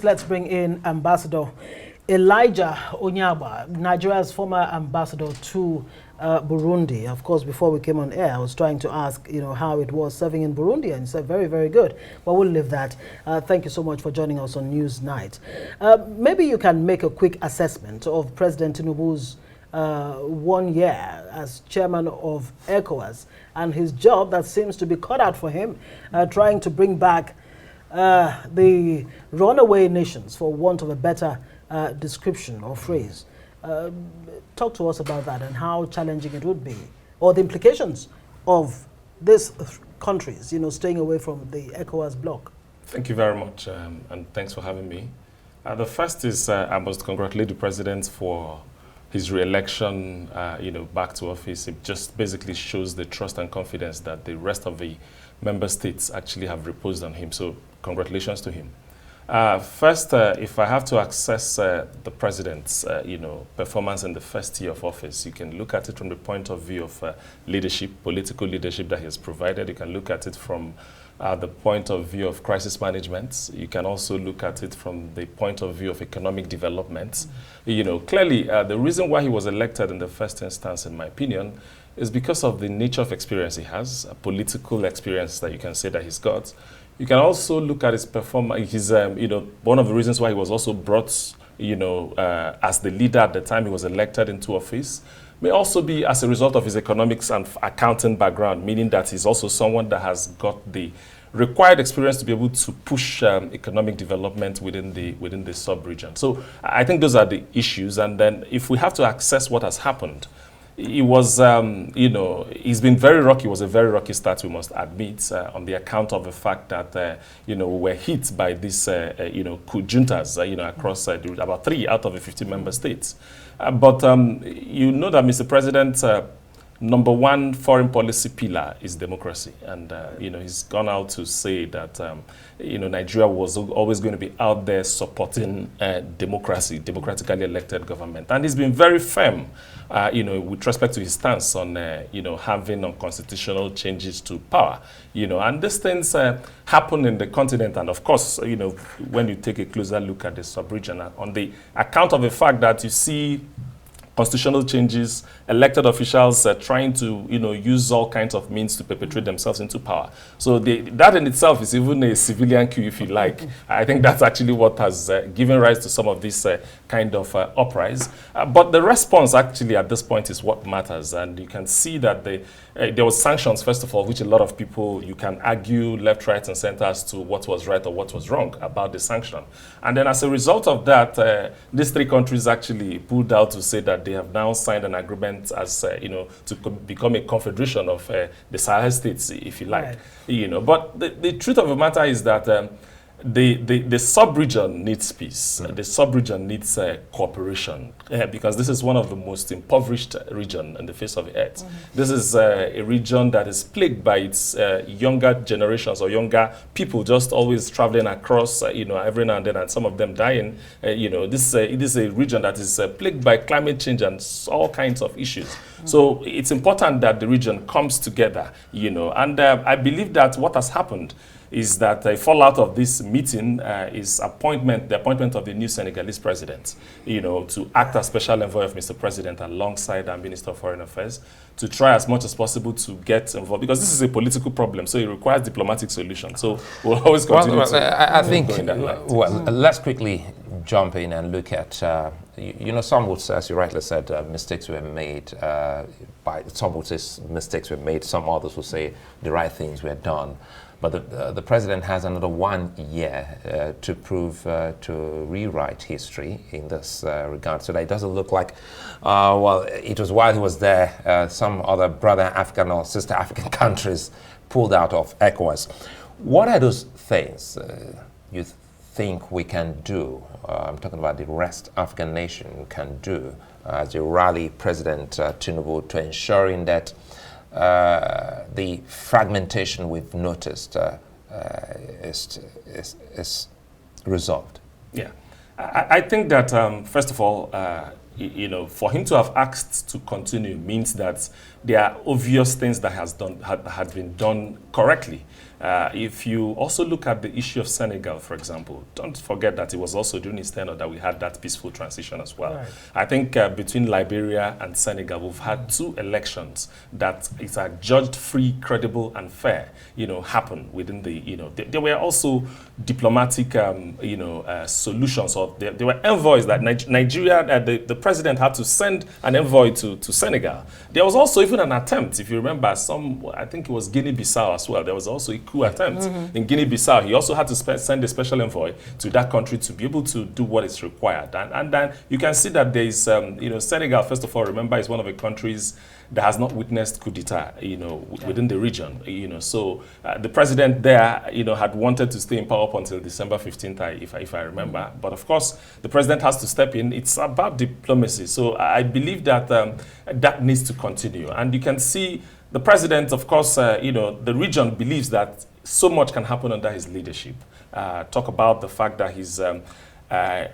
let's bring in Ambassador Elijah Onyeagba, Nigeria's former ambassador to Burundi. Of course, before we came on air, I was trying to ask, how it was serving in Burundi, and you said very, very good. But we'll leave that. Thank you so much for joining us on Newsnight. Maybe you can make a quick assessment of President Tinubu's 1 year as chairman of ECOWAS and his job that seems to be cut out for him, trying to bring back the runaway nations, for want of a better description or phrase. Talk to us about that and how challenging it would be, or the implications of these countries, staying away from the ECOWAS bloc. Thank you very much, and thanks for having me. The first is I must congratulate the president for his re-election, back to office. It just basically shows the trust and confidence that the rest of the member states actually have reposed on him. So congratulations to him. First, if I have to assess the president's, performance in the first year of office, you can look at it from the point of view of leadership, political leadership that he has provided. You can look at it from the point of view of crisis management. You can also look at it from the point of view of economic development. Clearly, the reason why he was elected in the first instance, in my opinion, is because of the nature of experience he has, a political experience that you can say that he's got. You can also look at his performance. His, one of the reasons why he was also brought, as the leader at the time he was elected into office, may also be as a result of his economics and accounting background, meaning that he's also someone that has got the required experience to be able to push economic development within the sub-region. So I think those are the issues. And then if we have to assess what has happened, he was, he's been very rocky. It was a very rocky start, we must admit, on the account of the fact that, we were hit by these, coup juntas, across about 3 out of the 50 member states. But you know that, Mr. President, number one foreign policy pillar is democracy. And, he's gone out to say that, Nigeria was always going to be out there supporting democracy, democratically elected government. And he's been very firm, with respect to his stance on, having unconstitutional changes to power. And these things happen in the continent. And of course, when you take a closer look at the sub-region, on the account of the fact that you see constitutional changes, elected officials trying to, use all kinds of means to perpetrate themselves into power. So that in itself is even a civilian coup, if you like. I think that's actually what has given rise to some of this kind of uprise. But the response actually at this point is what matters. And you can see that there was sanctions, first of all, which a lot of people, you can argue left, right, and center as to what was right or what was wrong about the sanction. And then as a result of that, these 3 countries actually pulled out to say that they have now signed an agreement as, to become a confederation of the Sahel states, if you like. Right. But the truth of the matter is that the sub-region needs peace. The sub-region needs cooperation, because this is one of the most impoverished regions on the face of the earth. This is a region that is plagued by its younger generations or younger people just always traveling across, every now and then, and some of them dying. It is a region that is plagued by climate change and all kinds of issues. So it's important that the region comes together, and I believe that what has happened is that a fallout of this meeting is the appointment of the new Senegalese president, to act as special envoy of Mr. President alongside our Minister of Foreign Affairs, to try as much as possible to get involved, because this is a political problem, so it requires diplomatic solution. So we'll always continue I think, let's quickly jump in and look at, some would say, as you rightly said, mistakes were made. Some would say mistakes were made, some others would say the right things were done. But the president has another 1 year to prove to rewrite history in this regard, so that it doesn't look like, it was while he was there, some other brother African or sister African countries pulled out of ECOWAS. What are those things you think we can do? I'm talking about the West African nation can do as you rally President Tinubu to ensuring that the fragmentation we've noticed is resolved? Yeah, I think that first of all, for him to have asked to continue means that there are obvious things that had been done correctly. If you also look at the issue of Senegal, for example, don't forget that it was also during his tenure that we had that peaceful transition as well. Right. I think between Liberia and Senegal, we've had 2 elections that is judged free, credible, and fair, happen within the, there were also diplomatic, solutions, or there were envoys that Nigeria, the president had to send an envoy to Senegal. There was also even an attempt, if you remember, I think it was Guinea-Bissau as well. There was also a coup attempt in Guinea-Bissau. He also had to send a special envoy to that country to be able to do what is required. And then you can see that there is, Senegal, first of all, remember, is one of the countries that has not witnessed coup d'etat, within the region, So the president there, had wanted to stay in power up until December 15th, if I remember. But of course, the president has to step in. It's about diplomacy. So I believe that that needs to continue. And you can see the president, of course, the region believes that so much can happen under his leadership. Talk about the fact that he's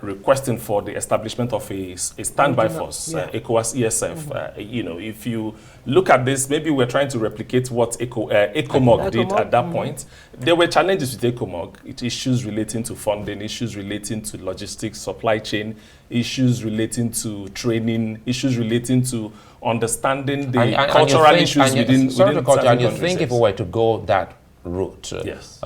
requesting for the establishment of a standby force, ECOWAS, ESF. If you look at this, maybe we're trying to replicate what ECOMOG did at that point. There were challenges with ECOMOG, issues relating to funding, issues relating to logistics, supply chain, issues relating to training, issues relating to understanding the cultural issues within and you think if we were to go that route, yes,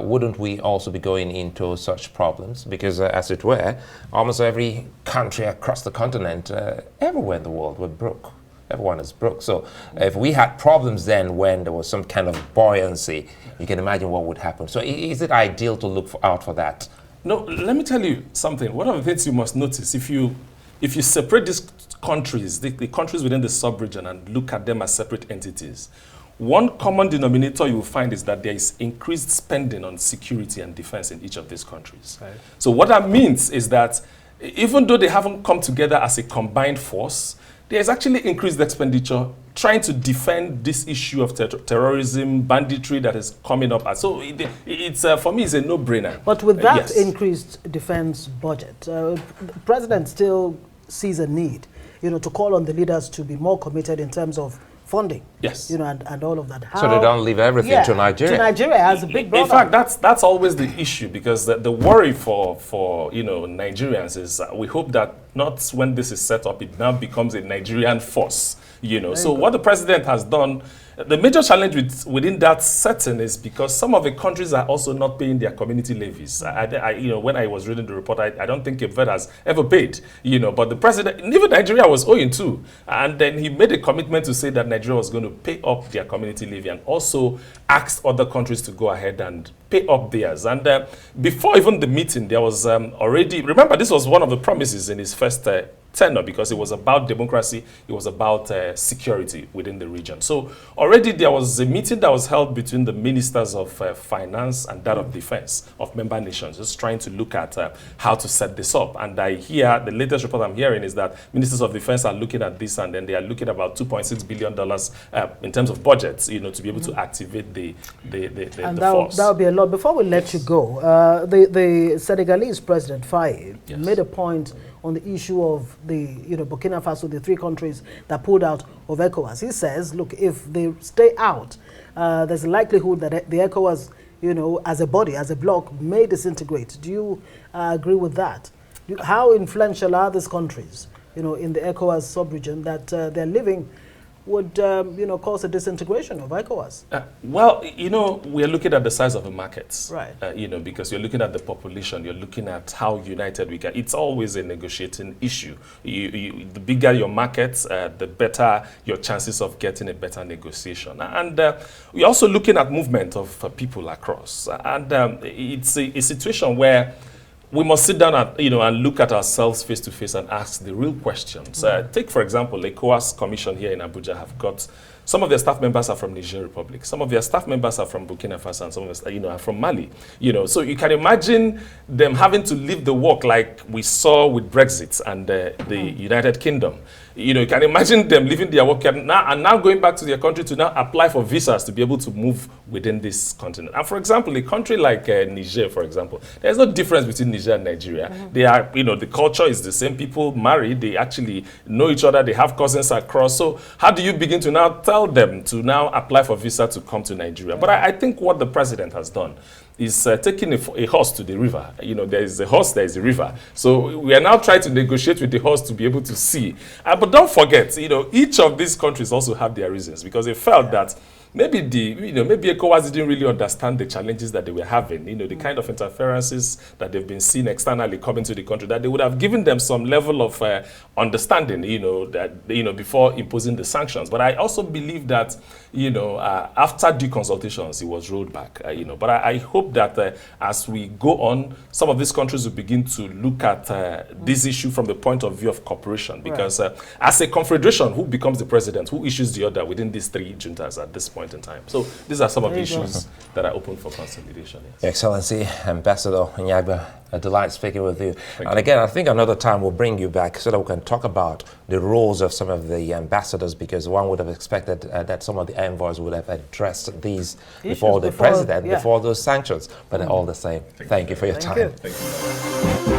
wouldn't we also be going into such problems? Because as it were, almost every country across the continent, everywhere in the world, we're broke. Everyone is broke. So if we had problems then when there was some kind of buoyancy, you can imagine what would happen. So is it ideal to look out for that? No, let me tell you something. One of the things you must notice, if you separate these countries, the countries within the sub-region, and look at them as separate entities, one common denominator you will find is that there is increased spending on security and defense in each of these countries. Right. So what that means is that even though they haven't come together as a combined force, there is actually increased expenditure trying to defend this issue of terrorism, banditry that is coming up. So it's for me, it's a no-brainer. But with that increased defense budget, the president still sees a need, to call on the leaders to be more committed in terms of funding, yes, and all of that. So they don't leave everything to Nigeria. To Nigeria as a big brother. In fact, that's always the issue, because the worry for Nigerians is we hope that not when this is set up, it now becomes a Nigerian force. So what the president has done, the major challenge within that setting is because some of the countries are also not paying their community levies. When I was reading the report, I don't think Cape Verde has ever paid. But the president, even Nigeria was owing too, and then he made a commitment to say that Nigeria was going to pay up their community levy, and also asked other countries to go ahead and pay up theirs. And before even the meeting, there was already, remember, this was one of the promises in his first tenure, because it was about democracy, it was about security within the region. So already there was a meeting that was held between the ministers of finance and that of defense of member nations, just trying to look at how to set this up. And I hear, the latest report I'm hearing is that ministers of defense are looking at this, and then they are looking at about $2.6 billion in terms of budgets, to be able to activate the force. That would be a lot. Before we let you go, the Senegalese president, Faye, made a point on the issue of the Burkina Faso, the 3 countries that pulled out of ECOWAS. He says, look, if they stay out, there's a likelihood that the ECOWAS, as a body, as a bloc, may disintegrate. Do you agree with that? How influential are these countries, in the ECOWAS sub-region that they're living would, cause a disintegration of ECOWAS? Well, we are looking at the size of the markets, right? Because you're looking at the population, you're looking at how united we can. It's always a negotiating issue. The bigger your markets, the better your chances of getting a better negotiation. And we're also looking at movement of people across. And it's a situation where we must sit down and look at ourselves face to face and ask the real questions. Take, for example, the ECOWAS Commission here in Abuja have got Some of their staff members are from Niger Republic. Some of their staff members are from Burkina Faso, and some of them, are from Mali. So you can imagine them having to leave the work like we saw with Brexit and the United Kingdom. You can imagine them leaving their work and now going back to their country to now apply for visas to be able to move within this continent. And for example, a country like Niger, for example, there's no difference between Niger and Nigeria. They are, the culture is the same. People marry, they actually know each other, they have cousins across. So how do you begin to now tell them to now apply for visa to come to Nigeria? But I think what the president has done is taking a horse to the river. There is a horse, there is a river. So we are now trying to negotiate with the horse to be able to see. But don't forget, each of these countries also have their reasons, because they felt that maybe maybe ECOWAS didn't really understand the challenges that they were having, the kind of interferences that they've been seeing externally coming to the country, that they would have given them some level of understanding, before imposing the sanctions. But I also believe that, after due consultations, it was rolled back, But I hope that as we go on, some of these countries will begin to look at this issue from the point of view of cooperation, because as a confederation, who becomes the president, who issues the order within these three juntas at this point in time? So these are some of the issues that are open for consolidation. Yes. Excellency, Ambassador Onyeagba, a delight speaking with you. And again, I think another time we'll bring you back so that we can talk about the roles of some of the ambassadors, because one would have expected that some of the envoys would have addressed these before the president, before those sanctions. But all the same, thank you for your time. Thank you.